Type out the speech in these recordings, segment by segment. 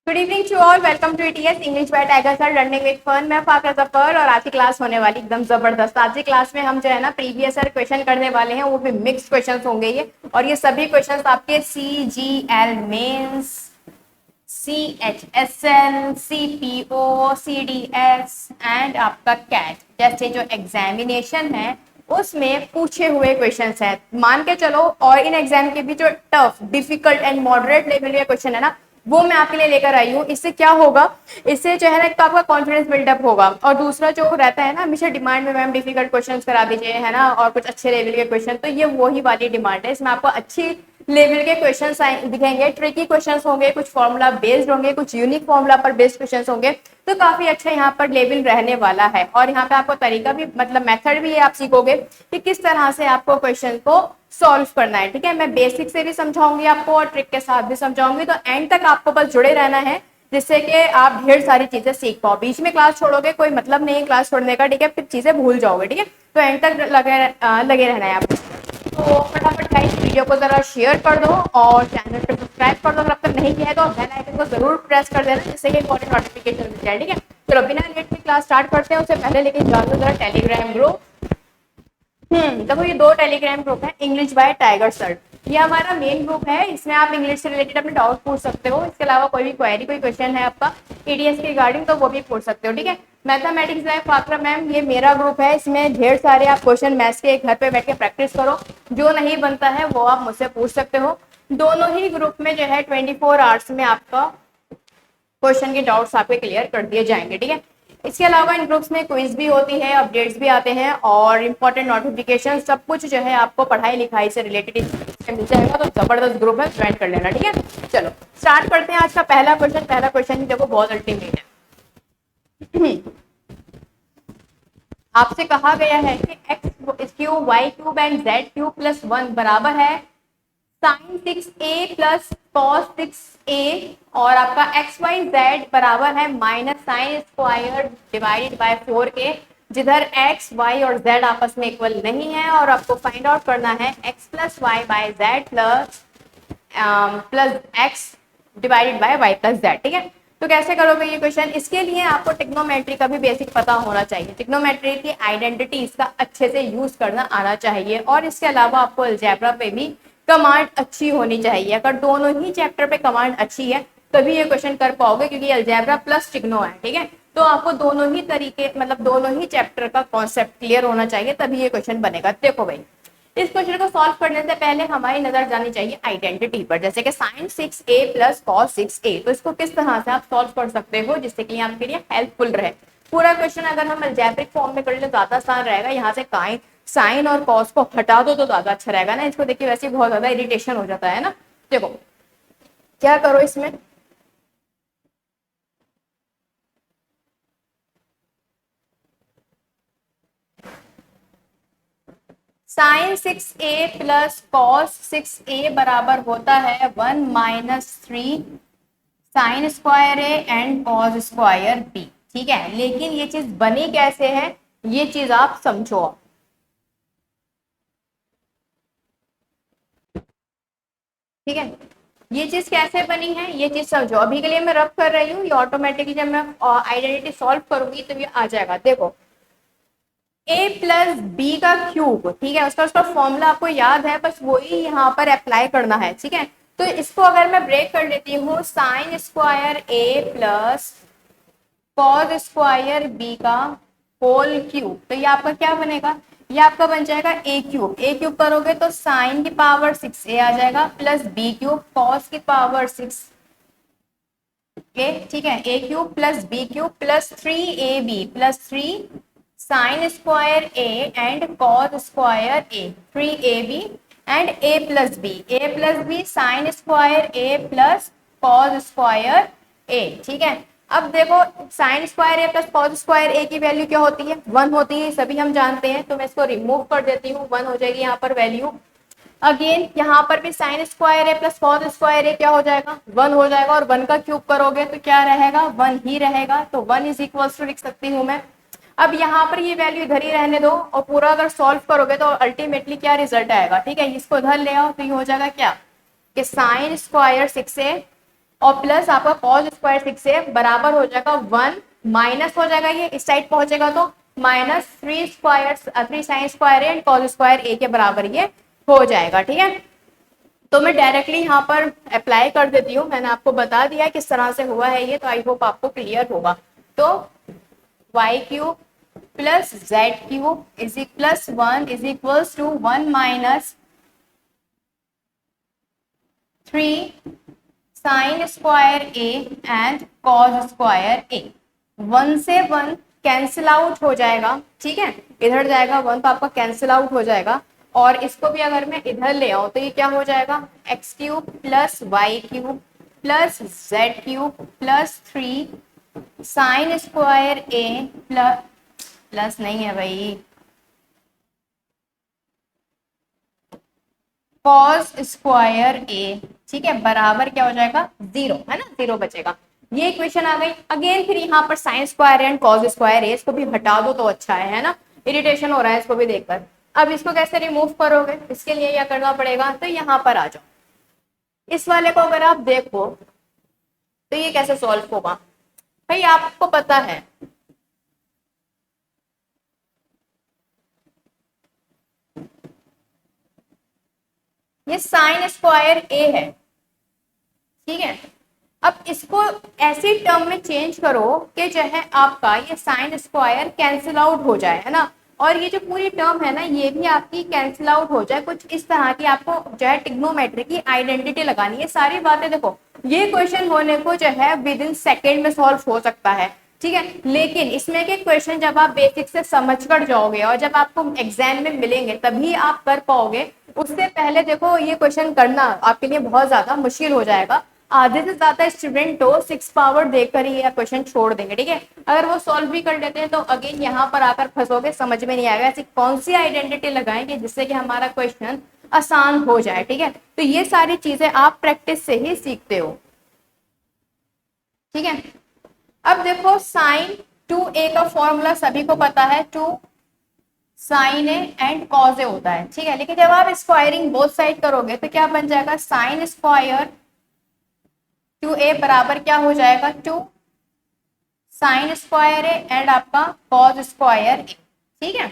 Good evening to all. Welcome to ETS English by Tiger sir learning with fun. मैं फाकरा जफर और आज की class होने वाली एकदम जबरदस्त। आज की क्लास में हम जो है ना प्रीवियस ईयर क्वेश्चन करने वाले हैं, वो भी मिक्स क्वेश्चंस होंगे ये। और ये सभी क्वेश्चंस आपके CGL मेंस, CHSL, CPO, CDS एंड आपका कैट जैसे जो एग्जामिनेशन है उसमें पूछे हुए क्वेश्चंस हैं, मान के चलो। और इन एग्जाम के भी जो tough, difficult and moderate level के क्वेश्चन है ना, वो मैं आपके लिए लेकर आई हूँ। इससे क्या होगा, इससे जो है ना एक तो आपका कॉन्फिडेंस बिल्डअप होगा, और दूसरा जो रहता है ना हमेशा डिमांड में, मैम डिफिकल्ट क्वेश्चंस करा दीजिए है ना, और कुछ अच्छे लेवल के क्वेश्चन, तो ये वही वाली डिमांड है। इसमें आपको अच्छी लेवल के क्वेश्चंस दिखेंगे, ट्रिकी क्वेश्चंस होंगे, कुछ फॉर्मूला बेस्ड होंगे, कुछ यूनिक फॉर्मूला पर बेस्ड क्वेश्चंस होंगे। तो काफी अच्छा यहाँ पर लेवल रहने वाला है। और यहाँ पे आपको तरीका भी, मतलब मेथड भी आप सीखोगे कि किस तरह से आपको क्वेश्चन को सॉल्व करना है। ठीक है, मैं बेसिक से भी समझाऊंगी आपको और ट्रिक के साथ भी समझाऊंगी, तो एंड तक आपको बस जुड़े रहना है, जिससे कि आप ढेर सारी चीजें सीख पाओ। बीच में क्लास छोड़ोगे कोई मतलब नहीं है क्लास छोड़ने का, ठीक है, फिर चीजें भूल जाओगे। ठीक है, तो एंड तक लगे रहना है आपको। तो फटाफट गाइस वीडियो को जरा शेयर कर दो और चैनल को सब्सक्राइब कर दो अगर अब तक नहीं किया है तो, बेल आइकन को जरूर प्रेस कर देना, जिससे कि इंपॉर्टेंट नोटिफिकेशन मिल जाए। ठीक है, चलो बिना लेट में क्लास स्टार्ट करते हैं। उससे पहले लेकिन जान लो जरा टेलीग्राम ग्रुप। देखो ये दो टेलीग्राम ग्रुप है, इंग्लिश बाय टाइगर सर। ये हमारा मेन ग्रुप है, इसमें आप इंग्लिश से रिलेटेड अपने डाउट पूछ सकते हो। इसके अलावा कोई भी क्वेरी, कोई क्वेश्चन है आपका ईडीएस के रिगार्डिंग, तो वो भी पूछ सकते हो। ठीक है, मैथमेटिक्स बाय फाकरा मैम ये मेरा ग्रुप है, इसमें ढेर सारे आप क्वेश्चन मैथ्स के घर पे बैठ के प्रैक्टिस करो। जो नहीं बनता है वो आप मुझसे पूछ सकते हो। दोनों ही ग्रुप में जो है 24 आवर्स में आपका क्वेश्चन के डाउट्स आपके क्लियर कर दिए जाएंगे। ठीक है, इसके अलावा इन ग्रुप्स में क्विज भी होती है, अपडेट्स भी आते हैं, और इंपॉर्टेंट नोटिफिकेशन सब कुछ जो है आपको पढ़ाई लिखाई से रिलेटेड मिल जाएगा। तो जबरदस्त ग्रुप है, ज्वाइन कर लेना। ठीक है, चलो स्टार्ट करते हैं आज का पहला क्वेश्चन। पहला क्वेश्चन ही देखो बहुत अल्टीमेट है। आपसे कहा गया है कि X cube, Y cube and Z cube plus 1 बराबर है sign 6a plus cos 6a, और आपका एक्स वाई जेड बराबर है minus sine square divided by 4 के, जिधर एक्स वाई और जेड आपस में इक्वल नहीं है। और आपको फाइंड आउट करना है X plus Y by Z plus X divided by Y plus Z. ठीक है, तो कैसे करोगे ये क्वेश्चन? इसके लिए आपको ट्रिग्नोमेट्री का भी बेसिक पता होना चाहिए, ट्रिग्नोमेट्री की आइडेंटिटी इसका अच्छे से यूज करना आना चाहिए, और इसके अलावा आपको अलजेब्रा पे भी कमांड अच्छी होनी चाहिए। अगर दोनों ही चैप्टर पे कमांड अच्छी है तभी ये क्वेश्चन कर पाओगे, क्योंकि अलजेब्रा प्लस ट्रिग्नो है। ठीक है, तो आपको दोनों ही तरीके, मतलब दोनों ही चैप्टर का कॉन्सेप्ट क्लियर होना चाहिए, तभी ये क्वेश्चन बनेगा। देखो भाई, इस क्वेश्चन को सॉल्व करने से पहले हमारी नजर जानी चाहिए आइडेंटिटी पर, जैसे कि sign 6a plus cos 6a। तो इसको किस तरह से आप सॉल्व कर सकते हो जिससे कि आपके लिए हेल्पफुल रहे। पूरा क्वेश्चन अगर हम अलजेब्रिक फॉर्म में कर ले तो ज्यादा आसान रहेगा। यहाँ से साइन और कॉस को हटा दो तो ज्यादा अच्छा रहेगा ना। इसको देखिए वैसे बहुत ज्यादा इरिटेशन हो जाता है ना। देखो क्या करो इसमें, sign 6a plus cos 6a बराबर होता है 1 minus 3 sine square A and cos square B. ठीक है, लेकिन ये चीज बनी कैसे है ये चीज आप समझो। ठीक है, ये चीज कैसे बनी है ये चीज समझो। अभी के लिए मैं रफ कर रही हूँ, ये ऑटोमेटिकली जब मैं आइडेंटिटी सॉल्व करूंगी तो ये आ जाएगा। देखो a प्लस बी का क्यूब, ठीक है, उसका फॉर्मूला आपको याद है, बस वही यहाँ पर अप्लाई करना है। ठीक है, तो इसको अगर मैं ब्रेक कर लेती हूँ, sine square a plus cos square B का होल क्यूब, तो ये आपका क्या बनेगा, ये आपका बन जाएगा ए क्यूब। ए क्यूब करोगे तो साइन की पावर 6a आ जाएगा प्लस बी क्यूब कॉस की पावर 6 ए। ठीक है, A cube plus B cube plus 3ab plus 3 sine square A and cos square A, 3ab and A plus B sine square A plus cos square A. ठीक है, अब देखो sine square A plus cos square A की value क्या होती है, 1 होती है, सभी हम जानते हैं। तो मैं इसको रिमूव कर देती हूँ, 1 हो जाएगी यहाँ पर वैल्यू। अगेन यहाँ पर भी sign square A plus cos square ए क्या हो जाएगा, 1 हो जाएगा, और 1 का क्यूब करोगे तो क्या रहेगा, 1 ही रहेगा। तो 1 इज इक्वल टू लिख सकती हूँ मैं। अब यहाँ पर ये वैल्यू इधर ही रहने दो, और पूरा अगर सॉल्व करोगे तो अल्टीमेटली क्या रिजल्ट आएगा। ठीक है, इसको इधर ले आओ तो ये हो जाएगा क्या, कि साइन स्क्वायर 6a और प्लस आपका कॉस स्क्वायर 6 से बराबर हो जाएगा 1, माइनस हो जाएगा ये इस साइड पहुंचेगा तो minus 3 sine square and cos square A के बराबर ये हो जाएगा। ठीक है, तो मैं डायरेक्टली यहाँ पर अप्लाई कर देती हूँ। मैंने आपको बता दिया किस तरह से हुआ है ये, तो आई होप आपको क्लियर होगा। तो Y cube plus Z cube is plus 1 is equals to 1 minus 3 sine square A and cos square A. 1 से 1 कैंसिल आउट हो जाएगा, ठीक है, इधर जाएगा 1 तो आपका कैंसिल आउट हो जाएगा। और इसको भी अगर मैं इधर ले आऊं तो ये क्या हो जाएगा, X cube plus Y cube plus Z cube plus 3 sine square A plus नहीं है भाई, कॉस स्क्वायर ए, ठीक है, बराबर क्या हो जाएगा 0, है ना, 0 बचेगा। ये इक्वेशन आ गई। अगेन फिर यहाँ पर sine square and cos square A, इसको भी हटा दो तो अच्छा है ना, इरिटेशन हो रहा है इसको भी देखकर। अब इसको कैसे रिमूव करोगे, इसके लिए क्या करना पड़ेगा, तो यहाँ पर आ जाओ। इस वाले को अगर आप देखो तो ये कैसे सॉल्व होगा, भाई आपको पता है ये साइन स्क्वायर ए है, ठीक है। अब इसको ऐसी टर्म में चेंज करो कि जो है आपका ये साइन स्क्वायर कैंसिल आउट हो जाए, है ना, और ये जो पूरी टर्म है ना ये भी आपकी कैंसिल आउट हो जाए। कुछ इस तरह की आपको जो है ट्रिग्नोमेट्री की आइडेंटिटी लगानी है। सारी बातें देखो, ये क्वेश्चन होने को जो है विद इन सेकेंड में सॉल्व हो सकता है, ठीक है, लेकिन इसमें के क्वेश्चन जब आप बेसिक से समझ कर जाओगे और जब आपको एग्जाम में मिलेंगे तभी आप कर पाओगे। उससे पहले देखो ये क्वेश्चन करना आपके लिए बहुत ज्यादा मुश्किल हो जाएगा। आधे से ज्यादा स्टूडेंट तो 6 पावर देकर ही ये क्वेश्चन छोड़ देंगे, ठीक है। अगर वो सॉल्व भी कर लेते हैं तो अगेन यहाँ पर आकर फंसोगे, समझ में नहीं आएगा ऐसी कौन सी आइडेंटिटी लगाएंगे जिससे कि हमारा क्वेश्चन आसान हो जाए, ठीक है। तो ये सारी चीजें आप प्रैक्टिस से ही सीखते हो, ठीक है। अब देखो साइन 2a का फॉर्मूला सभी को पता है, 2 साइन ए एंड कॉज ए होता है, ठीक है। लेकिन जब आप स्क्वायरिंग बोथ साइड करोगे तो क्या बन जाएगा, साइन स्क्वायर 2a बराबर क्या हो जाएगा, 2 साइन स्क्वायर ए एंड आपका कॉज स्क्वायर ए, ठीक है।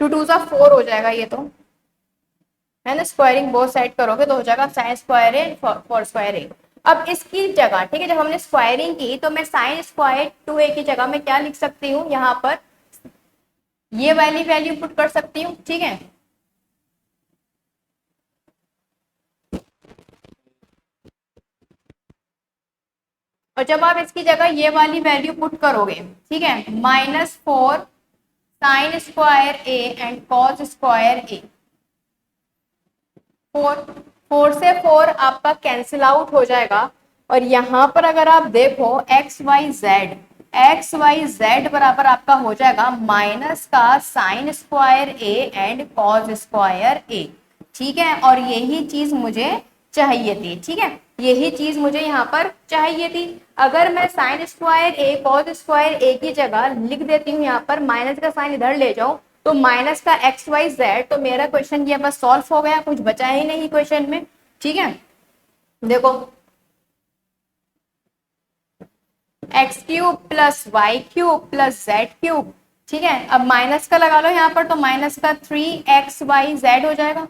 2 2 सा 4 हो जाएगा ये तो, है ना, स्क्वायरिंग बोथ साइड करोगे तो हो जाएगा साइन स्क्वायर ए 4 स्क्वायर ए। अब इसकी जगह, ठीक है, जब हमने स्क्वायरिंग की तो मैं साइन स्क्वायर 2a की जगह में क्या लिख सकती हूँ, यहाँ पर ये वाली वैल्यू पुट कर सकती हूँ, ठीक है। और जब आप इसकी जगह ये वाली वैल्यू पुट करोगे, ठीक है, -4 sine square A and cos square A, 4 से 4 आपका कैंसिल आउट हो जाएगा। और यहाँ पर अगर आप देखो एक्स वाई जेड बराबर आपका हो जाएगा माइनस का sine square A and cos square A, ठीक है। और यही चीज मुझे चाहिए थी, ठीक है, यही चीज मुझे यहाँ पर चाहिए थी। अगर मैं sign square A cos square A की जगह लिख देती हूँ, यहाँ पर माइनस का साइन इधर ले जाऊं तो माइनस का एक्स वाई जेड, तो मेरा क्वेश्चन ये बस सॉल्व हो गया, कुछ बचा ही नहीं क्वेश्चन में, ठीक है। देखो X cube plus Y cube plus Z cube, ठीक है। अब माइनस का लगा लो यहाँ पर, तो माइनस का 3xyz हो जाएगा,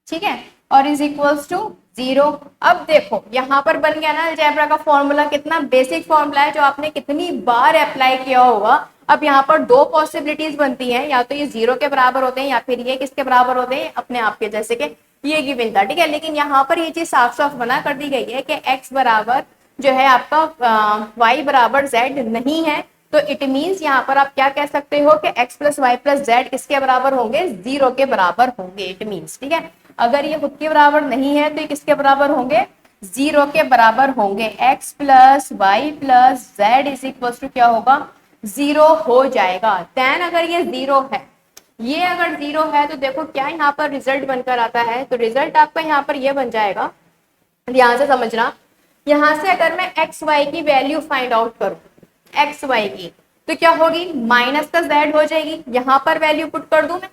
ठीक है, और इज इक्वल्स टू 0। अब देखो यहाँ पर बन गया ना अलजेब्रा का फॉर्मूला, कितना बेसिक फॉर्मूला है जो आपने कितनी बार अप्लाई किया होगा। अब यहाँ पर दो पॉसिबिलिटीज बनती हैं, या तो ये 0 के बराबर होते हैं या फिर ये किसके बराबर होते हैं, अपने आप के, जैसे कि ये गिवन था, ठीक है। लेकिन यहाँ पर ये चीज साफ साफ बना कर दी गई है कि x बराबर जो है आपका y बराबर z नहीं है। तो इट मीन्स यहाँ पर आप क्या कह सकते हो कि x plus Y plus Z किसके बराबर होंगे, 0 के बराबर होंगे, इट मीन्स, ठीक है। अगर ये खुद के बराबर नहीं है तो ये किसके बराबर होंगे, 0 के बराबर होंगे। x plus Y plus Z is equal to क्या होगा, 0 हो जाएगा। देन अगर ये 0 है, ये अगर 0 है तो देखो क्या यहाँ पर रिजल्ट बनकर आता है, तो रिजल्ट आपका यहाँ पर ये बन जाएगा, ध्यान से समझना। यहाँ से अगर मैं एक्स वाई की वैल्यू फाइंड आउट करूं, एक्स वाई की, तो क्या होगी, माइनस का जेड हो जाएगी। यहाँ पर वैल्यू पुट कर दूं मैं,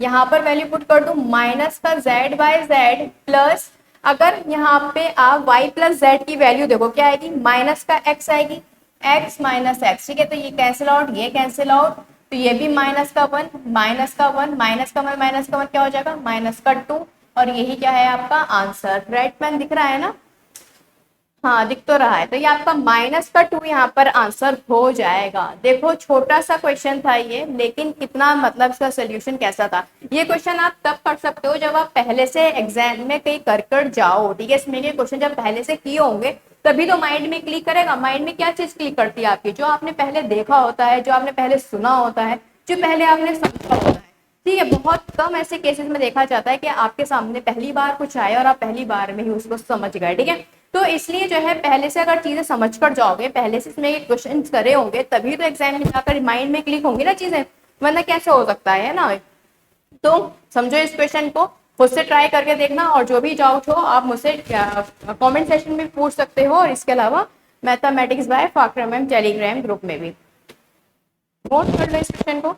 यहाँ पर वैल्यू पुट कर दूं माइनस का जेड बाय जेड प्लस अगर यहाँ पे आप y प्लस जेड की वैल्यू देखो क्या आएगी, माइनस का x आएगी, x माइनस एक्स, ठीक है, तो ये कैंसिल आउट, ये कैंसिल आउट, तो ये भी माइनस का वन, माइनस का वन, माइनस का वन, माइनस का वन क्या हो जाएगा, माइनस का टू, और यही क्या है आपका आंसर। राइट मैन दिख रहा है ना, हाँ दिख तो रहा है, तो ये आपका माइनस का टू यहाँ पर आंसर हो जाएगा। देखो छोटा सा क्वेश्चन था ये, लेकिन कितना मतलब इसका सोल्यूशन कैसा था। ये क्वेश्चन आप तब कर सकते हो जब आप पहले से एग्जाम में कहीं कर जाओ, ठीक है, इसमें ये क्वेश्चन जब पहले से किए होंगे तभी तो माइंड में क्लिक करेगा। माइंड में क्या चीज क्लिक करती है आपकी, जो आपने पहले देखा होता है, जो आपने पहले सुना होता है, जो पहले आपने समझा होता है, ठीक है। बहुत कम ऐसे केसेस में देखा जाता है कि आपके सामने पहली बार कुछ आया और आप पहली बार में ही उसको समझ गए, ठीक है। तो इसलिए जो है पहले से अगर चीजें समझ कर जाओगे, पहले से इसमें क्वेश्चन करे होंगे, तभी तो एग्जाम में जाकर माइंड में क्लिक होंगी ना चीजें, वरना कैसे हो सकता है ना। तो समझो इस क्वेश्चन को, खुद से ट्राई करके देखना, और जो भी डाउट हो आप मुझसे कमेंट सेक्शन में पूछ सकते हो, और इसके अलावा mathematics by Fakhra ma'am Telegram group में भी नोट कर लो इस क्वेश्चन को।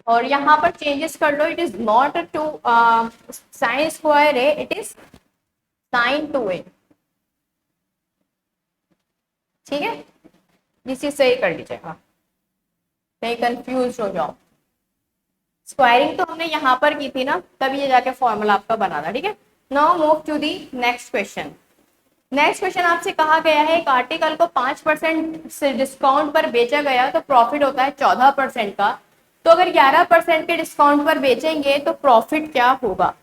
और यहाँ पर चेंजेस कर लो, it is not two sine square A, it is sine two A, ठीक है, ये चीज सही कर लीजिएगा, नहीं कंफ्यूज हो जाओ। स्क्वायरिंग तो हमने यहाँ पर की थी ना, तब ये जाके फॉर्मूला आपका बना था, ठीक है। Now move to the next question. Next question आपसे कहा गया है एक आर्टिकल को 5% से डिस्काउंट पर बेचा गया तो प्रॉफिट होता है 14% का, तो अगर 11% के डिस्काउंट पर बेचेंगे तो प्रॉफिट क्या होगा।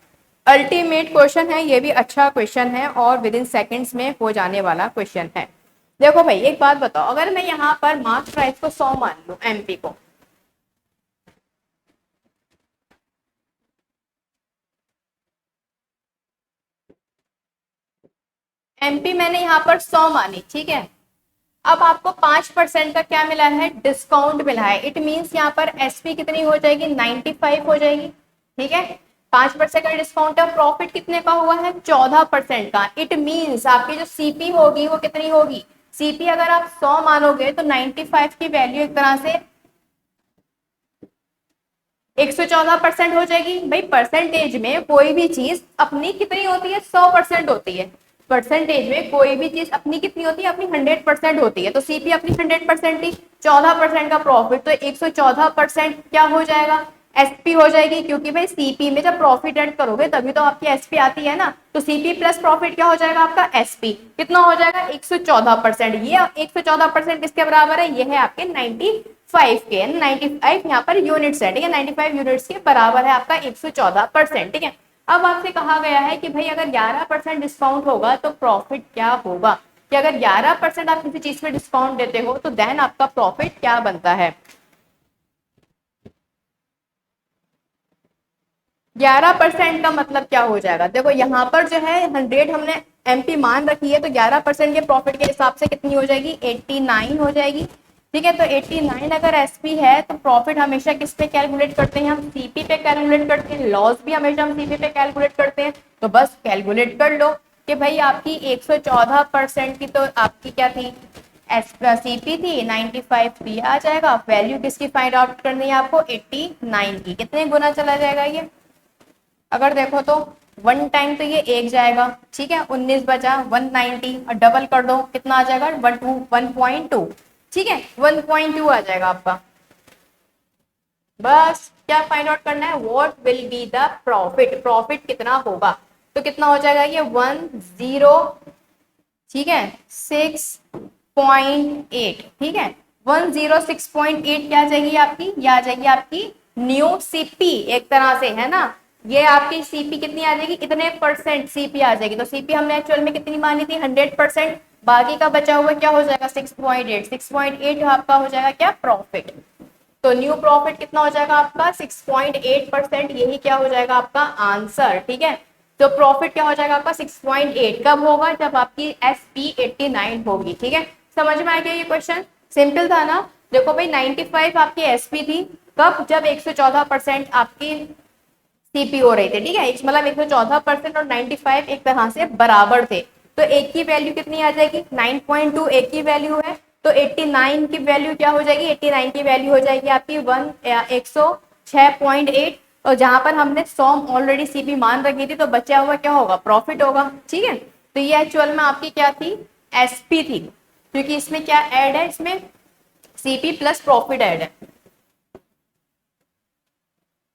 अल्टीमेट क्वेश्चन है, ये भी अच्छा क्वेश्चन है और विद इन सेकेंड्स में हो जाने वाला क्वेश्चन है। देखो भाई एक बात बताओ, अगर मैं यहाँ पर मार्क्स प्राइस को 100 मान लू, एमपी को, एमपी मैंने यहाँ पर 100 मानी, ठीक है। अब आपको 5% का क्या मिला है, डिस्काउंट मिला है, इट मींस यहाँ पर एसपी कितनी हो जाएगी, 95 हो जाएगी, ठीक है। 5% का डिस्काउंट है, प्रॉफिट कितने का हुआ है, 14% का, इट मींस आपकी जो सीपी होगी वो कितनी होगी, सीपी अगर आप 100 मानोगे तो 95 की वैल्यू एक तरह से 114% हो जाएगी। भाई परसेंटेज में कोई भी चीज अपनी कितनी होती है, 100% होती है। परसेंटेज में कोई भी चीज अपनी कितनी होती है, अपनी 100% होती है। तो सीपी अपनी 100% थी, 14% का प्रॉफिट, तो 114% क्या हो जाएगा, एसपी हो जाएगी, क्योंकि भाई सीपी में जब प्रॉफिट ऐड करोगे तभी तो आपकी एसपी आती है ना। तो सीपी प्लस प्रॉफिट क्या हो जाएगा आपका, एसपी कितना हो जाएगा, 114%। ये 114% किसके बराबर है, ये है आपके 95 के, 95 यहाँ पर यूनिट्स है, ठीक है, 95 यूनिट्स के बराबर है आपका 114%, ठीक है। अब आपसे कहा गया है कि भाई अगर 11% डिस्काउंट होगा तो प्रॉफिट क्या होगा, कि अगर 11% आप किसी चीज में डिस्काउंट देते हो तो देन आपका प्रॉफिट क्या बनता है। 11% का मतलब क्या हो जाएगा, देखो यहाँ पर जो है 100 हमने एमपी मान रखी है, तो 11% के प्रॉफिट के हिसाब से कितनी हो जाएगी, 89 हो जाएगी, ठीक है। तो 89 अगर एसपी है तो प्रॉफिट हमेशा किस पे कैलकुलेट करते हैं, हम सीपी पे कैलकुलेट करते हैं, लॉस भी हमेशा हम सीपी पे कैलकुलेट करते हैं। तो बस कैलकुलेट कर लो कि भाई आपकी 114% की तो आपकी क्या थी, सीपी थी, 95 थी, आ जाएगा। वैल्यू किसकी फाइंड आउट करनी है आपको, 89 की, कितने गुना चला जाएगा ये, अगर देखो तो 1 टाइम तो ये एक जाएगा, ठीक है, 19 बचा, 190 और डबल कर दो कितना आ जाएगा, 1.2, ठीक है, 1.2 आ जाएगा आपका। बस क्या फाइंड आउट करना है, what will be the profit, profit कितना होगा, तो कितना हो जाएगा ये 10, ठीक है, 6.8, ठीक है, 106.8 क्या आ जाएगी आपकी, ये आ जाएगी आपकी न्यू सीपी एक तरह से, है ना। ये आपकी सीपी कितनी आ जाएगी, इतने परसेंट सीपी आ जाएगी। तो सीपी हमने एक्चुअल में कितनी मानी थी, 100%, बाकी का बचा हुआ क्या हो जाएगा, 6.8, 6.8 आपका हो जाएगा क्या, प्रॉफिट। तो न्यू प्रॉफिट कितना हो जाएगा आपका, 6.8%, यही क्या हो जाएगा आपका आंसर, ठीक है। तो प्रॉफिट क्या हो जाएगा आपका 6.8, कब होगा, जब आपकी एसपी 89 होगी, ठीक है। समझ में आ गया ये क्वेश्चन, सिंपल था ना। देखो भाई 95 आपकी एसपी थी, कब, जब 114% आपकी सीपी हो रही थी, ठीक है, मतलब 114% और 95 एक तरह से बराबर थे। तो एक की वैल्यू कितनी आ जाएगी, 9.2 एक की वैल्यू है, तो 89 की वैल्यू क्या हो जाएगी, 89 की वैल्यू हो जाएगी आपकी 106.8, और जहां पर हमने सॉम ऑलरेडी सीपी मान रखी थी, तो बचा हुआ क्या होगा, प्रॉफिट होगा। ठीक है, तो ये एक्चुअल में आपकी क्या थी, एसपी थी, क्योंकि इसमें क्या ऐड है, इसमें सीपी प्लस प्रॉफिट ऐड है,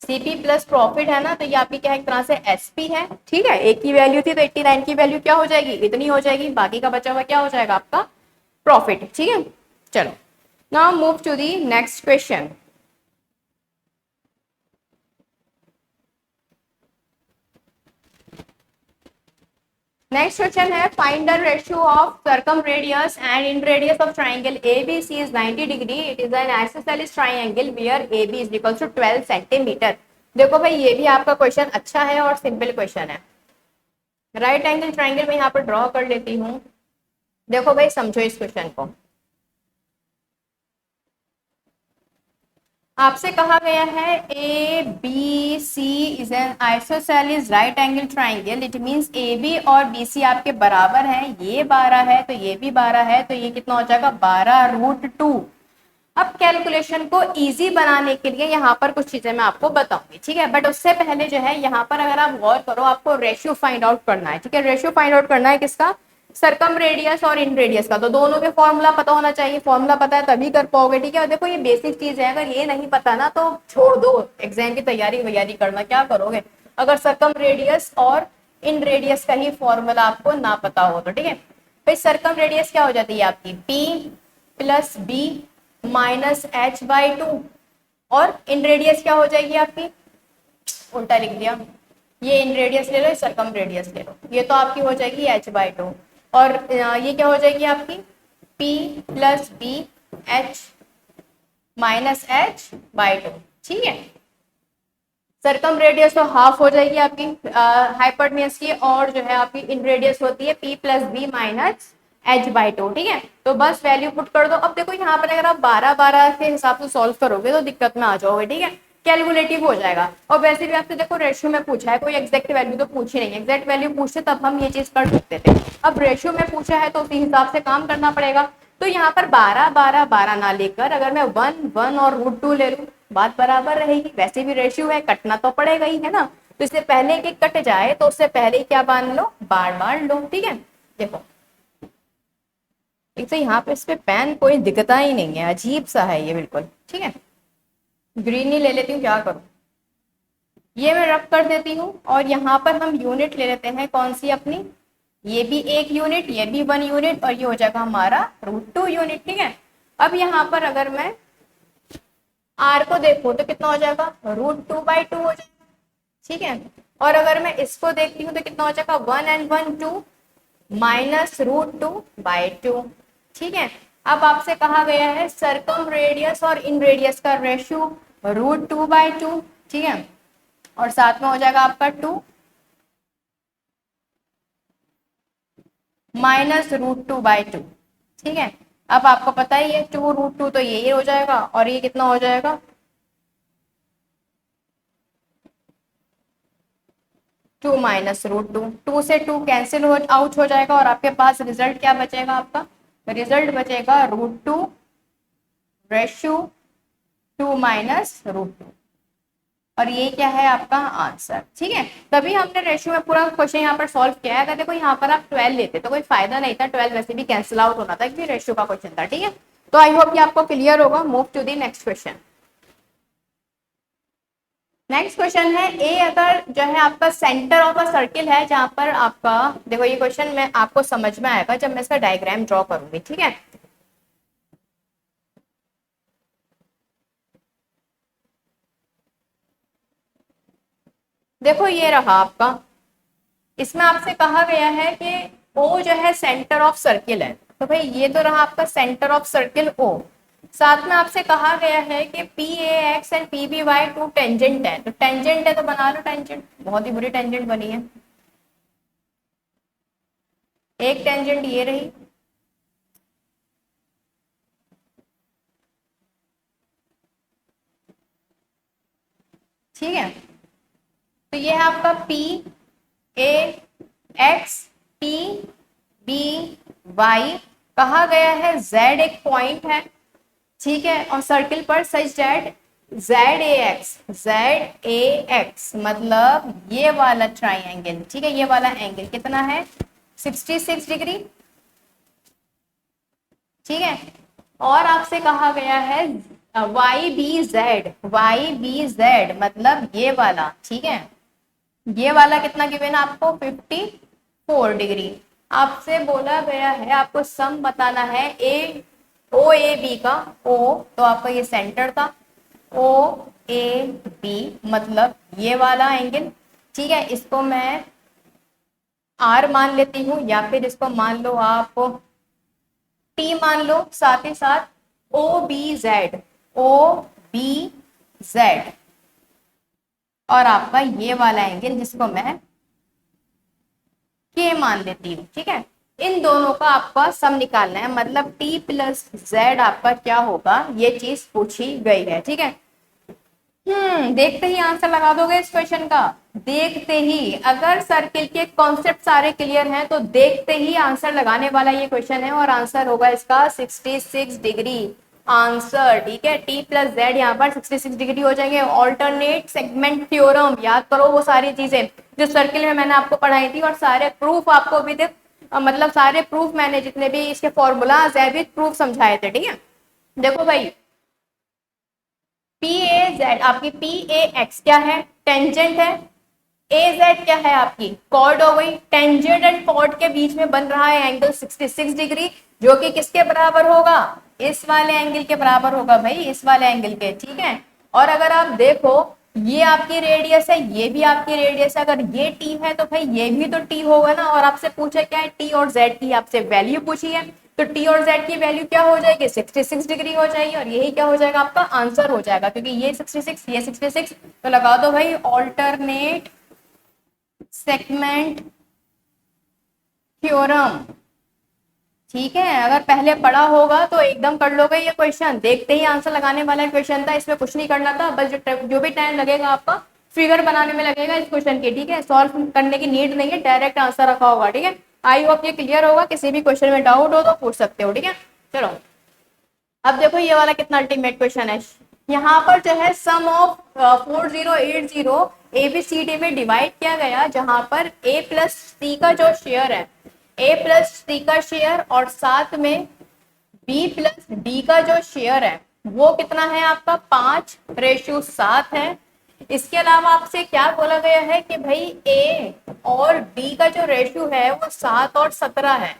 सीपी प्लस प्रॉफिट है ना, तो ये आपकी क्या है, एक तरह से एसपी है। ठीक है, एक की वैल्यू थी तो 89 की वैल्यू क्या हो जाएगी, इतनी हो जाएगी, बाकी का बचा हुआ क्या हो जाएगा आपका प्रॉफिट। ठीक है, चलो now move to the next question. Next question है, find the ratio of circumradius and inradius of triangle ABC is 90 degree, it is an isosceles triangle where AB is equal to 12 centimetre. देखो भाई, ये भी आपका question अच्छा है और simple question है। राइट एंगल ट्राइंगल मैं यहाँ पर ड्रॉ कर लेती हूँ। देखो भाई, समझो इस क्वेश्चन को। आपसे कहा गया है ABC is an isosceles right angle triangle, it means AB और BC आपके बराबर हैं, ये 12 है तो ये भी 12 है, तो ये कितना हो जाएगा 12√2। अब कैलकुलेशन को इजी बनाने के लिए यहाँ पर कुछ चीजें मैं आपको बताऊंगी, ठीक है, बट उससे पहले जो है यहाँ पर अगर आप गौर करो, आपको रेशियो फाइंड आउट करना है। ठीक है, रेशियो फाइंड आउट करना है किसका, सरकम रेडियस और इन रेडियस का, तो दोनों के फॉर्मूला पता होना चाहिए, फॉर्मूला पता है तभी कर पाओगे। ठीक है, और देखो ये बेसिक चीज है, अगर ये नहीं पता ना तो छोड़ दो, एग्जाम की तैयारी वैयारी करना, क्या करोगे अगर सरकम रेडियस और इन रेडियस का ही फॉर्मूला आपको ना पता हो तो। ठीक है भाई, सरकम रेडियस क्या हो जाती है आपकी P plus B minus h/2, और इन रेडियस क्या हो जाएगी आपकी, उल्टा लिख दिया, ये इन रेडियस ले लो, सरकम रेडियस ले लो, ये तो आपकी हो जाएगी h/2, और ये क्या हो जाएगी आपकी P plus B h minus h/2। ठीक है, सरकम रेडियस तो हाफ हो जाएगी आपकी हाइपोटेन्यूज की, और जो है आपकी इन रेडियस होती है P plus B minus h/2। ठीक है, तो बस वैल्यू पुट कर दो। अब देखो यहाँ पर अगर आप 12-12 के हिसाब से सॉल्व करोगे तो दिक्कत में आ जाओगे। ठीक है, कैलकुलेटिव हो जाएगा, और वैसे भी आपसे देखो रेशियो में पूछा है, कोई एग्जैक्ट वैल्यू तो पूछी नहीं, एग्जैक्ट वैल्यू पूछते तब हम ये चीज कर सकते थे, अब रेशियो में पूछा है तो उसी हिसाब से काम करना पड़ेगा। तो यहाँ पर 12-12-12 ना लेकर अगर मैं 1 और √2 ले लूँ, बात बराबर रहेगी, वैसे भी रेशियो है, कटना तो पड़ेगा ही, है ना, तो इससे पहले कि कट जाए तो उससे पहले ही क्या बांध लो, बार बार लो। ठीक है, देखो एक तो यहाँ पे इस पे पेन कोई दिखता ही नहीं है, अजीब सा है ये बिल्कुल। ठीक है, ग्रीन ही ले लेती हूँ, क्या करूँ, ये मैं रब कर देती हूँ, और यहाँ पर हम यूनिट ले लेते हैं, कौन सी अपनी, ये भी 1 यूनिट, ये भी 1 यूनिट, और ये हो जाएगा हमारा √2 यूनिट। ठीक है, अब यहाँ पर अगर मैं r को देखो तो कितना हो जाएगा, √2/2 हो जाएगा। ठीक है, और अगर मैं इसको देखती हूँ तो कितना हो जाएगा, 1 and 1 2 माइनस √2/2। ठीक है, अब आपसे कहा गया है सरकम रेडियस और इन रेडियस का रेशियो √2/2। ठीक है, और साथ में हो जाएगा आपका 2 माइनस √2/2। ठीक है, अब आपको पता ही है 2√2 तो ये हो जाएगा, और ये कितना हो जाएगा 2 माइनस √2, 2 से 2 कैंसिल आउट हो जाएगा, और आपके पास रिजल्ट क्या बचेगा, आपका रिजल्ट बचेगा √2 रेशियो 2 माइनस √2, और ये क्या है आपका आंसर। ठीक है, तभी हमने रेशियो में पूरा क्वेश्चन यहाँ पर सॉल्व किया है। अगर देखो यहाँ पर आप 12 लेते तो कोई फायदा नहीं था, 12 वैसे भी कैंसिल आउट होना था क्योंकि रेशियो का क्वेश्चन था। ठीक है, तो आई होप कि आपको क्लियर होगा। Move to the next question. Next question है, ए अगर जो है आपका सेंटर ऑफ अ सर्किल है, जहां पर आपका देखो ये क्वेश्चन में आपको समझ में आएगा जब मैं इसका डायग्राम ड्रॉ करूंगी। ठीक है, देखो ये रहा आपका, इसमें आपसे कहा गया है कि ओ जो है सेंटर ऑफ सर्किल है, तो भाई ये तो रहा आपका सेंटर ऑफ सर्किल ओ, साथ में आपसे कहा गया है कि PAX एंड PBY 2 टेंजेंट है, तो टेंजेंट है तो बना लो टेंजेंट, बहुत ही बुरी टेंजेंट बनी है, एक टेंजेंट ये रही, ठीक है, तो ये है आपका PAX PBY कहा गया है z एक पॉइंट है, ठीक है, और सर्किल पर सच दैट ZAX मतलब ये वाला ट्राइंगल, ठीक है, ये वाला एंगल कितना है 66 डिग्री, ठीक है। और आपसे कहा गया है YBZ मतलब ये वाला, ठीक है, ये वाला कितना गिवन है आपको 54 डिग्री। आपसे बोला गया है आपको सम बताना है ए ओ ए बी का, ओ तो आपका ये सेंटर था, ओ ए बी मतलब ये वाला एंगल, ठीक है, इसको मैं आर मान लेती हूँ या फिर इसको मान लो आप टी मान लो, साथ ही साथ ओ बी जेड और आपका ये वाला एंगल जिसको मैं के मान लेती हूँ, ठीक है। इन दोनों का आपका सम निकालना है, मतलब टी प्लस जेड आपका क्या होगा, ये चीज पूछी गई है, ठीक है। देखते ही आंसर लगा दोगे इस क्वेश्चन का, देखते ही, अगर सर्किल के कॉन्सेप्ट सारे क्लियर हैं तो देखते ही आंसर लगाने वाला ये क्वेश्चन है, और आंसर होगा इसका 66 डिग्री आंसर, ठीक है। टी प्लस जेड यहाँ पर 66 डिग्री हो जाएंगे। ऑल्टरनेट सेगमेंट थ्योरम याद करो, वो सारी चीजें जो सर्किल में मैंने आपको पढ़ाई थी, और सारे प्रूफ आपको भी मतलब सारे प्रूफ मैंने जितने भी इसके फॉर्मूलाज है भी प्रूफ समझाए थे, ठीक है। देखो भाई, पी ए जेड आपकी पी ए एक्स क्या है, टेंजेंट है, ए जेड क्या है आपकी कॉर्ड हो गई, टेंजेंट एंड कॉर्ड के बीच में बन रहा है एंगल 66 डिग्री, जो कि किसके बराबर होगा, इस वाले एंगल के बराबर होगा भाई, इस वाले एंगल के, ठीक है। और अगर आप देखो ये आपकी रेडियस है, ये भी आपकी रेडियस है, अगर ये टी है तो भाई ये भी तो टी होगा ना, और आपसे पूछा क्या है, टी और जेड की आपसे वैल्यू पूछी है, तो टी और जेड की वैल्यू क्या हो जाएगी 66 डिग्री हो जाएगी, और यही क्या हो जाएगा आपका आंसर हो जाएगा, क्योंकि ये 66 ये 66, तो लगा दो भाई ऑल्टरनेट सेगमेंट थ्योरम, ठीक है। अगर पहले पढ़ा होगा तो एकदम कर लोगे ये क्वेश्चन, देखते ही आंसर लगाने वाला क्वेश्चन था, इसमें कुछ नहीं करना था, बस जो भी टाइम लगेगा आपका फिगर बनाने में लगेगा इस क्वेश्चन के, ठीक है। सॉल्व करने की नीड नहीं है, डायरेक्ट आंसर रखा होगा, ठीक है। आई होप ये क्लियर होगा, किसी भी क्वेश्चन में डाउट हो तो पूछ सकते हो, ठीक है। चलो अब देखो ये वाला कितना अल्टीमेट क्वेश्चन है, यहाँ पर जो है सम ऑफ 4080 ABCD में डिवाइड किया गया, जहां पर A प्लस सी का जो शेयर है, A प्लस सी का शेयर और साथ में B प्लस डी का जो शेयर है वो कितना है आपका 5:7 है। इसके अलावा आपसे क्या बोला गया है कि भाई A और B का जो रेशियो है वो 7 और 17 है।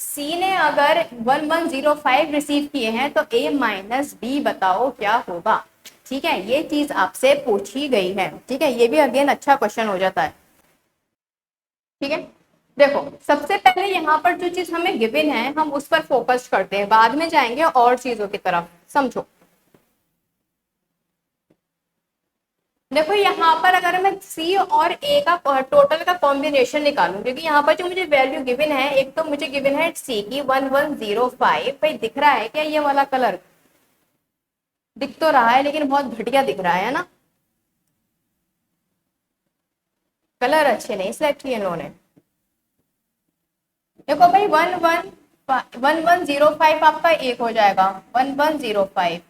सी ने अगर 1105 रिसीव किए हैं तो A माइनस बी बताओ क्या होगा, ठीक है। ये चीज आपसे पूछी गई है, ठीक है, ये भी अगेन अच्छा क्वेश्चन हो जाता है, ठीक है। देखो सबसे पहले यहाँ पर जो चीज हमें गिवन है हम उस पर फोकस करते हैं, बाद में जाएंगे और चीजों की तरफ, समझो। देखो यहाँ पर अगर मैं सी और ए का टोटल का कॉम्बिनेशन निकालूं, क्योंकि यहाँ पर जो मुझे वैल्यू गिवन है, एक तो मुझे गिवन है सी की 1105, भाई दिख रहा है क्या ये वाला कलर, दिख तो रहा है लेकिन बहुत घटिया दिख रहा है ना, कलर अच्छे नहीं सिलेक्ट किए इन्होंने। देखो भाई 1105 आपका एक हो जाएगा 1105,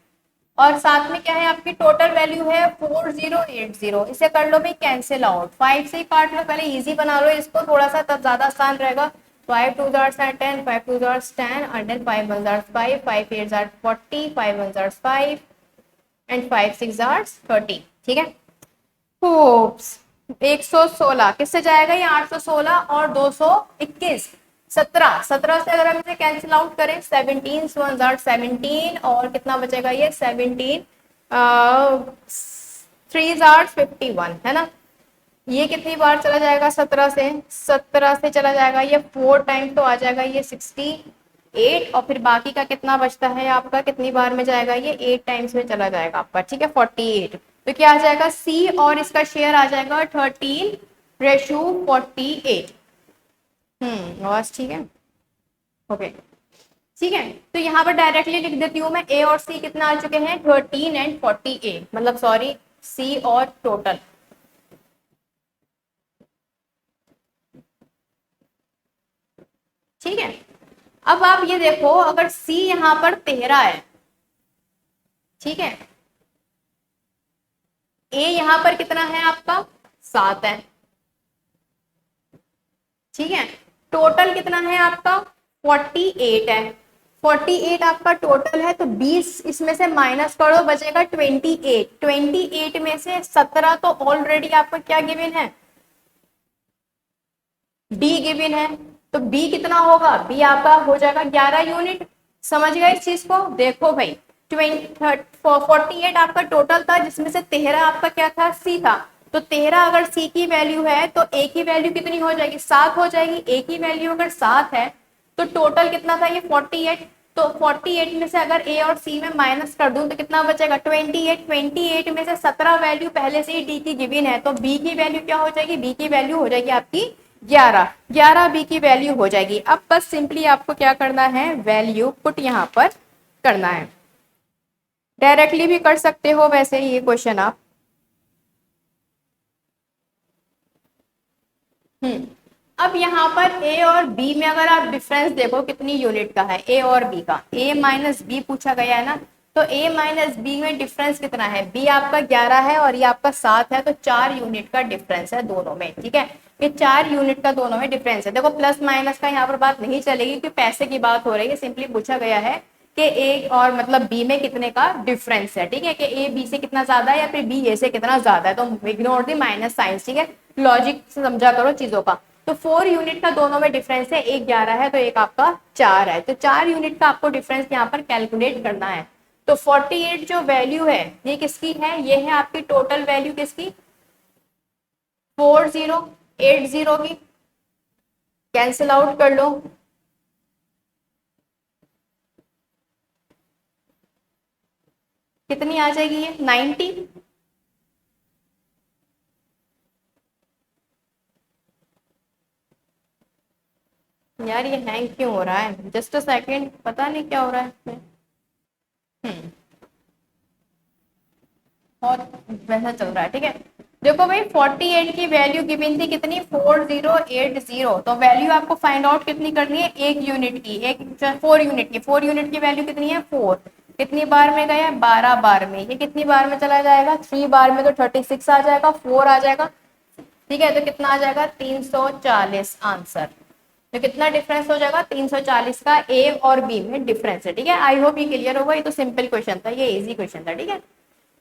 और साथ में क्या है आपकी टोटल वैल्यू है 4080, इसे कर लो भाई कैंसिल आउट, 5 से ही काट लो, पहले इजी बना लो इसको थोड़ा सा, तब ज्यादा आसान रहेगा। 5 2 10, 5 2 10 and then 5 1 5, 5 8 40, 5 1 5 and 5 6 30, ठीक है। होप्स 116 किससे जाएगा ये 816 और 221 17 17 से अगर हम इसे कैंसिल आउट करें 17 17 और कितना बचेगा ये 17 3 51 है ना। ये कितनी बार चला जाएगा 17 से चला जाएगा ये 4 टाइम, तो आ जाएगा ये 68, और फिर बाकी का कितना बचता है आपका, कितनी बार में जाएगा ये 8 टाइम्स में चला जाएगा आपका, ठीक है 48। तो क्या आ जाएगा सी और इसका शेयर आ जाएगा 13:48। बस ठीक है, ओके ठीक है। तो यहाँ पर डायरेक्टली लिख देती हूँ मैं, ए और सी कितना आ चुके हैं 13 and 48, मतलब सॉरी सी और टोटल, ठीक है। अब आप ये देखो, अगर C यहाँ पर 13 है, ठीक है, A यहाँ पर कितना है आपका 7 है, ठीक है, टोटल कितना है आपका 48 है, 48 आपका टोटल है, तो 20 इसमें से माइनस करो, बचेगा 28, 28 में से 17 तो ऑलरेडी आपका क्या गिवन है, बी गिवन है, तो बी कितना होगा, बी आपका हो जाएगा 11 यूनिट। समझ गए इस चीज को, देखो भाई 48 आपका टोटल था, जिसमें से 13 आपका क्या था, सी था, तो 13 अगर सी की वैल्यू है तो ए की वैल्यू कितनी हो जाएगी, 7 हो जाएगी, ए की वैल्यू अगर 7 है तो टोटल कितना था ये 48, तो 48 में से अगर ए और सी में माइनस कर दूं तो कितना बचेगा 28, 28 में से 17 वैल्यू पहले से ही डी की गिवन है, तो बी की वैल्यू क्या हो जाएगी, बी की वैल्यू हो जाएगी आपकी 11, 11 बी की वैल्यू हो जाएगी। अब बस सिंपली आपको क्या करना है, वैल्यू पुट यहाँ पर करना है, डायरेक्टली भी कर सकते हो वैसे ये क्वेश्चन आप। अब यहाँ पर ए और बी में अगर आप डिफरेंस देखो कितनी यूनिट का है, ए और बी का, ए माइनस बी पूछा गया है ना, तो ए माइनस बी में डिफरेंस कितना है, बी आपका 11 है और ये आपका 7 है, तो 4 यूनिट का डिफरेंस है दोनों में, ठीक है, ये 4 यूनिट का दोनों में डिफरेंस है। देखो प्लस माइनस का यहाँ पर बात नहीं चलेगी क्योंकि पैसे की बात हो रही है, सिंपली पूछा गया है कि ए और मतलब बी में कितने का डिफरेंस है, ठीक है, कि ए बी से कितना ज्यादा है या फिर बी ए से कितना ज्यादा है, तो इग्नोर दी माइनस साइंस, ठीक है, लॉजिक से समझा करो चीजों का। तो 4 यूनिट का दोनों में डिफरेंस है, एक 11 है तो एक आपका 4 है, तो 4 यूनिट का आपको डिफरेंस यहाँ पर कैलकुलेट करना है। तो 48 जो वैल्यू है ये किसकी है, ये है आपकी टोटल वैल्यू किसकी, 4080 की, कैंसिल आउट कर लो, कितनी आ जाएगी ये 90, यार ये हैंग क्यों हो रहा है, जस्ट अ सेकेंड, पता नहीं क्या हो रहा है इसमें। हम्म और वैसा चल रहा है, ठीक है, देखो भाई 48 की वैल्यू गिवन थी कितनी 4080, तो वैल्यू आपको फाइंड आउट कितनी करनी है, एक यूनिट की, एक 4 यूनिट की, 4 यूनिट की वैल्यू कितनी है 4, कितनी बार में गया 12 बार में, ये कितनी बार में चला जाएगा 3 बार में, तो 36 आ जाएगा, 4 आ जाएगा, ठीक है, तो कितना आ जाएगा 340 आंसर। तो कितना डिफरेंस हो जाएगा 340 का ए और बी में डिफरेंस है, ठीक है, आई होप ये क्लियर होगा, ये तो सिंपल क्वेश्चन था, ये इजी क्वेश्चन था, ठीक है।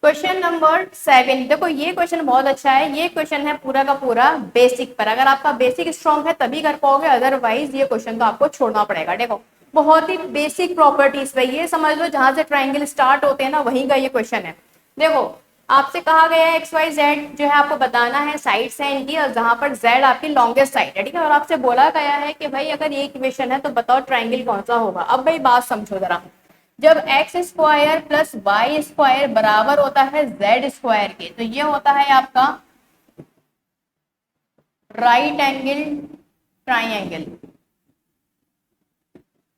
क्वेश्चन नंबर 7, देखो ये क्वेश्चन बहुत अच्छा है, ये क्वेश्चन है पूरा का पूरा बेसिक पर, अगर आपका बेसिक स्ट्रॉन्ग है तभी कर पाओगे, अदरवाइज ये क्वेश्चन तो आपको छोड़ना पड़ेगा। देखो बहुत ही बेसिक प्रॉपर्टीज पे, ये समझ लो जहां से ट्राइंगल स्टार्ट होते हैं ना वहीं का ये क्वेश्चन है। देखो आपसे कहा गया है एक्स वाई जेड जो है आपको बताना है साइड्स है इनकी, और जहां पर जेड आपकी लॉन्गेस्ट साइड है, ठीक है, और आपसे बोला गया है कि भाई अगर ये इक्वेशन है तो बताओ ट्राइंगल कौन सा होगा। अब भाई बात समझो जरा, जब x square plus Y square बराबर होता है जेड स्क्वायर के, तो ये होता है आपका राइट एंगल ट्राइंगल,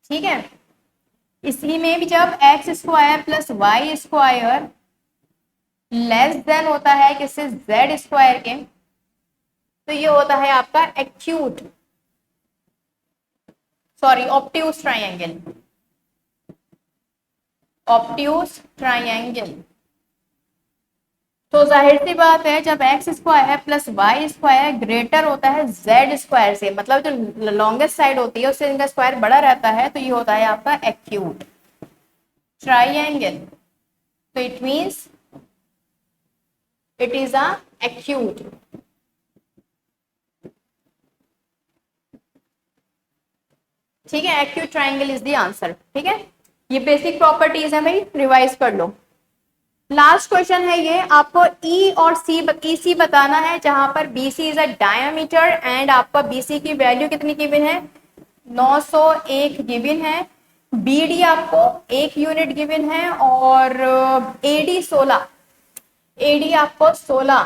ठीक है। इसी में भी जब x square plus Y square less than होता है किससे, जेड स्क्वायर के, तो ये होता है आपका acute sorry obtuse triangle, obtuse triangle. तो जाहिर सी बात है जब x square plus Y square greater होता है जेड स्क्वायर से, मतलब जो लॉन्गेस्ट साइड होती है उससे इनका स्क्वायर बड़ा रहता है, तो ये होता है आपका एक्यूट ट्राइंगल, तो it means it is a acute, ठीक है, acute triangle is the answer, ठीक है। ये बेसिक प्रॉपर्टीज है भाई, रिवाइज कर लो। लास्ट क्वेश्चन है ये, आपको ई और सी ई सी बताना है, जहां पर B C is a diameter and आपका बी सी की वैल्यू कितनी गिवन है 901 गिवन है, बी डी आपको 1 यूनिट गिवन है, और एडी 16, एडी आपको 16,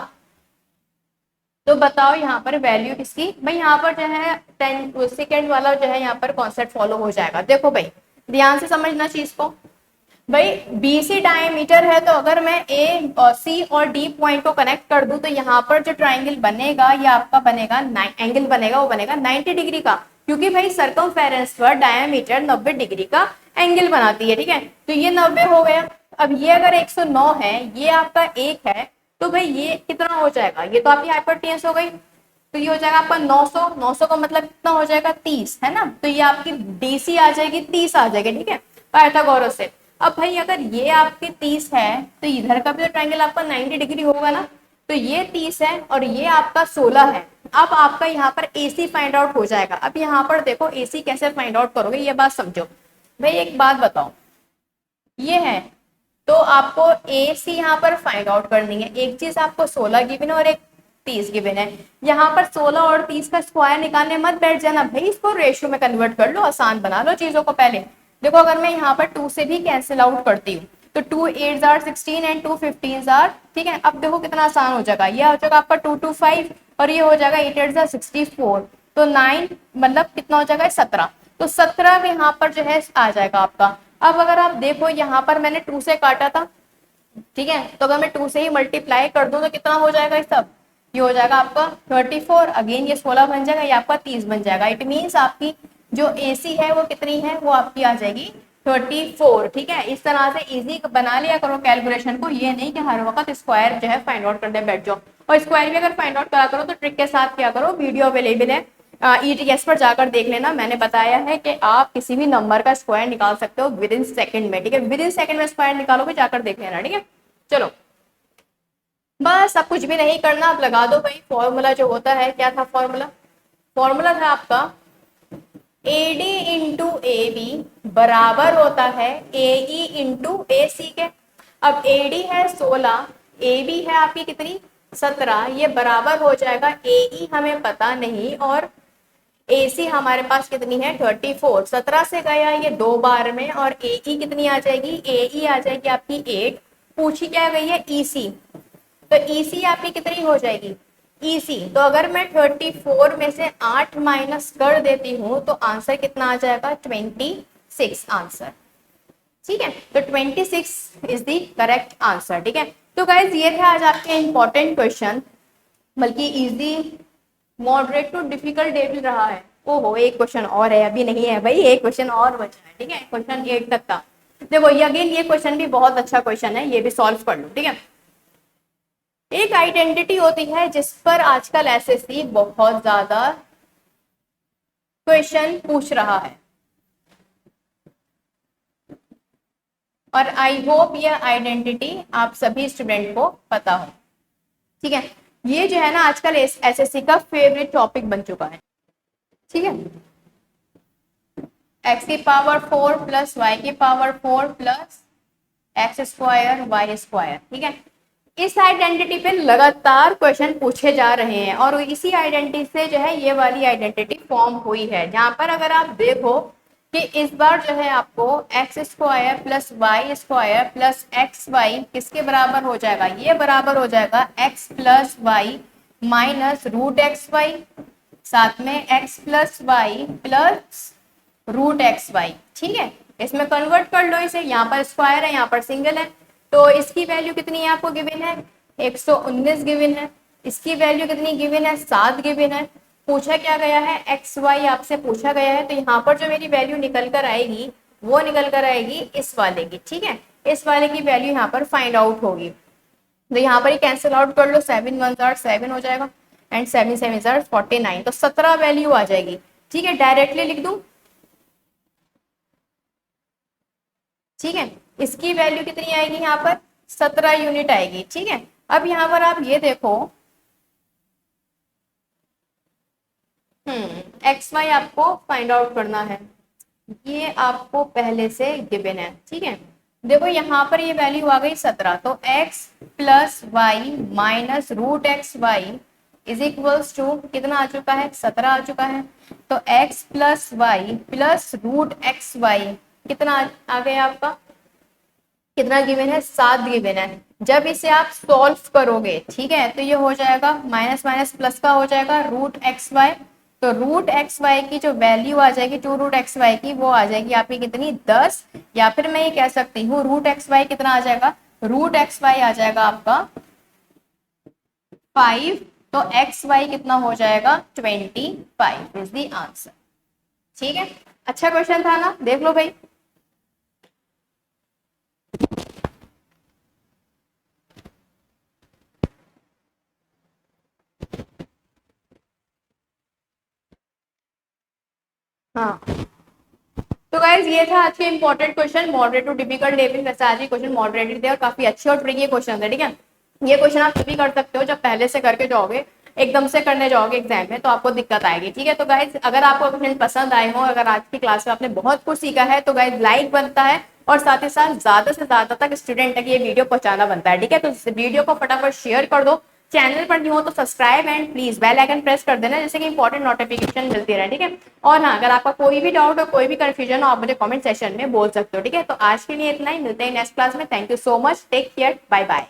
तो बताओ यहाँ पर वैल्यू किसकी, भाई यहाँ पर जो है 10 सेकेंड वाला जो है यहाँ पर कॉन्सेप्ट फॉलो हो जाएगा। देखो भाई ध्यान से समझना चीज को, भाई बी सी डायमीटर है, तो अगर मैं ए और सी और डी पॉइंट को कनेक्ट कर दूं तो यहाँ पर जो ट्राइंगल बनेगा ये आपका बनेगा एंगल बनेगा वो बनेगा 90 डिग्री का, क्योंकि भाई सर्कमफेरेंस पर डायमीटर 90 डिग्री का एंगल बनाती है, ठीक है। तो ये 90 हो गया। अब ये अगर 109 है, ये आपका 1 है, तो भाई ये कितना हो जाएगा, ये तो आपकी हाइपोटेन्यूज हो गई, तो ये हो जाएगा आपका 900। 900 का मतलब कितना हो जाएगा, 30, है ना। तो ये आपकी डीसी आ जाएगी, 30 आ जाएगी, ठीक है, पाइथागोरस से। अब भाई अगर ये आपके 30 है, तो इधर का भी तो ट्रायंगल आपका 90 डिग्री होगा ना। तो ये 30 है और ये आपका 16 है। अब आपका यहाँ पर AC फाइंड आउट हो जाएगा। अब यहाँ पर देखो AC कैसे फाइंड आउट करोगे, ये बात समझो। भाई एक बात बताओ, ये है, तो आपको AC यहाँ पर फाइंड आउट करनी है। एक चीज आपको 16 गिवन है और एक 30 गिवन है। यहाँ पर 16 और 30 का स्क्वायर निकालने मत बैठ जाना भाई, इसको रेशियो में कन्वर्ट कर लो, आसान बना लो चीजों को। पहले देखो, अगर मैं यहाँ पर 2 से भी कैंसिल आउट करती हूँ, तो 2 8 आर 16 एंड 2 15 आर, ठीक है। अब देखो कितना आसान हो जाएगा, ये हो जाएगा आपका 2 2 5 और ये हो जाएगा 8 8 64, तो 9 मतलब कितना हो जाएगा 17। तो 17 यहाँ पर जो है आ जाएगा आपका। अब अगर आप देखो यहाँ पर मैंने 2 से काटा था, ठीक है, तो अगर मैं 2 से ही मल्टीप्लाई कर दूं तो कितना हो जाएगा इस सब, ये हो जाएगा आपका 34, अगेन ये 16 बन जाएगा, ये आपका 30 बन जाएगा। इट मीन्स आपकी जो AC है वो कितनी है, वो आपकी आ जाएगी 34, ठीक है। इस तरह से इजी बना लिया करो कैलकुलेशन को, ये नहीं कि हर वक्त स्क्वायर जो है फाइंड आउट करने बैठ जाओ। और स्क्वायर भी अगर फाइंड आउट करा करो तो ट्रिक के साथ क्या करो, वीडियो अवेलेबल है ETS पर जाकर देख लेना। मैंने बताया है कि आप किसी भी नंबर का स्क्वायर निकाल सकते हो विद इन सेकेंड में, ठीक है। विद इन सेकेंड में स्क्वायर निकालोगे, जाकर देख लेना, ठीक है। चलो बस, अब कुछ भी नहीं करना, अब लगा दो भाई फॉर्मूला जो होता है। क्या था फॉर्मूला, फॉर्मूला था आपका AD इंटू AB बराबर होता है AE इंटू AC के। अब AD है 16, AB है आपकी कितनी 17, ये बराबर हो जाएगा AE हमें पता नहीं और AC हमारे पास कितनी है 34। 17 से गया ये 2 बार में और AE कितनी आ जाएगी, AE आ जाएगी आपकी 8। पूछी क्या गई है EC, तो EC आपकी कितनी हो जाएगी EC, तो अगर मैं 34 में से 8 माइनस कर देती हूँ तो आंसर कितना आ जाएगा 26 आंसर, ठीक है। तो 26 इज द करेक्ट आंसर, ठीक है। तो गाइज ये थे आज आपके इंपॉर्टेंट क्वेश्चन, बल्कि easy moderate to difficult day भी रहा है। ओहो, एक क्वेश्चन और है, अभी नहीं है भाई, एक क्वेश्चन और बचा है, ठीक है, क्वेश्चन 8 तक का। देखो ये अगेन ये क्वेश्चन भी बहुत अच्छा क्वेश्चन है, ये भी सॉल्व कर लो, ठीक है। एक आइडेंटिटी होती है जिस पर आजकल SSC बहुत ज्यादा क्वेश्चन पूछ रहा है और आई होप यह आइडेंटिटी आप सभी स्टूडेंट को पता हो, ठीक है। ये जो है ना आजकल SSC का फेवरेट टॉपिक बन चुका है, ठीक है। x की पावर 4 प्लस y की power 4 plus x square y square, ठीक है। इस आइडेंटिटी पे लगातार क्वेश्चन पूछे जा रहे हैं और इसी आइडेंटिटी से जो है ये वाली आइडेंटिटी फॉर्म हुई है, जहां पर अगर आप देखो कि इस बार जो है आपको x square plus Y square plus x y किसके बराबर हो जाएगा, ये बराबर हो जाएगा x plus y minus root x y, साथ में x plus Y plus root x y, ठीक है। इसमें कन्वर्ट कर लो इसे, यहाँ पर स्क्वायर है यहाँ पर सिंगल है, तो इसकी वैल्यू कितनी है आपको गिवन है 119 गिवन है, इसकी वैल्यू कितनी गिवन है 7 गिवन है। पूछा क्या गया है एक्स वाई आपसे पूछा गया है, तो यहाँ पर जो मेरी वैल्यू निकल कर आएगी वो निकल कर आएगी इस वाले की, ठीक है। इस वाले की वैल्यू यहाँ पर फाइंड आउट होगी, तो यहाँ पर ही कैंसिल आउट कर लो, 7 1 आर 7 हो जाएगा एंड 7 7 आर 49, तो 17 वैल्यू आ जाएगी, ठीक है। डायरेक्टली लिख दूं, ठीक है। इसकी वैल्यू कितनी आएगी यहाँ पर 17 यूनिट आएगी, ठीक है। अब यहाँ पर आप ये देखो एक्स वाई आपको फाइंड आउट करना है, ये आपको पहले से गिवन है, ठीक है। देखो यहाँ पर ये वैल्यू आ गई 17, तो x plus y minus root x y is equals to कितना आ चुका है 17 आ चुका है। तो x plus Y plus root x y कितना आ गया आपका, कितना गिवन है 7 गिवन है। जब इसे आप सॉल्व करोगे, ठीक है, तो ये हो जाएगा माइनस माइनस प्लस का हो जाएगा रूट एक्स वाई, तो रूट एक्स वाई की जो वैल्यू आ जाएगी 2 रूट एक्स वाई की वो आ जाएगी आपकी कितनी 10, या फिर मैं ये कह सकती हूँ रूट एक्स वाई कितना आ जाएगा, रूट एक्स वाई आ जाएगा आपका 5, तो एक्स वाई कितना हो जाएगा 25 इज द आंसर, ठीक है, अच्छा क्वेश्चन था ना, देख लो भाई। हाँ, तो गाइज ये था आज के important question, moderate to difficult level. वैसे आज के क्वेश्चन मॉडरेटेड थे और काफी अच्छे और ट्रिकी क्वेश्चन थे, ठीक है। ये क्वेश्चन आप तभी कर सकते हो जब पहले से करके जाओगे, एकदम से करने जाओगे एग्जाम में तो आपको दिक्कत आएगी, ठीक है। तो गाइज अगर आपको क्वेश्चन पसंद आए हो, अगर आज की क्लास में आपने बहुत कुछ सीखा है, तो गाइज लाइक बनता है और साथ ही साथ ज्यादा से ज्यादा तक स्टूडेंट तक ये वीडियो पहुंचाना बनता है, ठीक है। तो इस वीडियो को फटाफट शेयर कर दो, चैनल पर नहीं हो तो subscribe and please bell icon press कर देना, जैसे कि इंपॉर्टेंट नोटिफिकेशन मिलती रहे, ठीक है। और हाँ, अगर आपका कोई भी डाउट हो, कोई भी कंफ्यूजन हो, आप मुझे कमेंट सेक्शन में बोल सकते हो, ठीक है। तो आज के लिए इतना ही, मिलते हैं नेक्स्ट क्लास में। Thank you so much, take care, bye bye.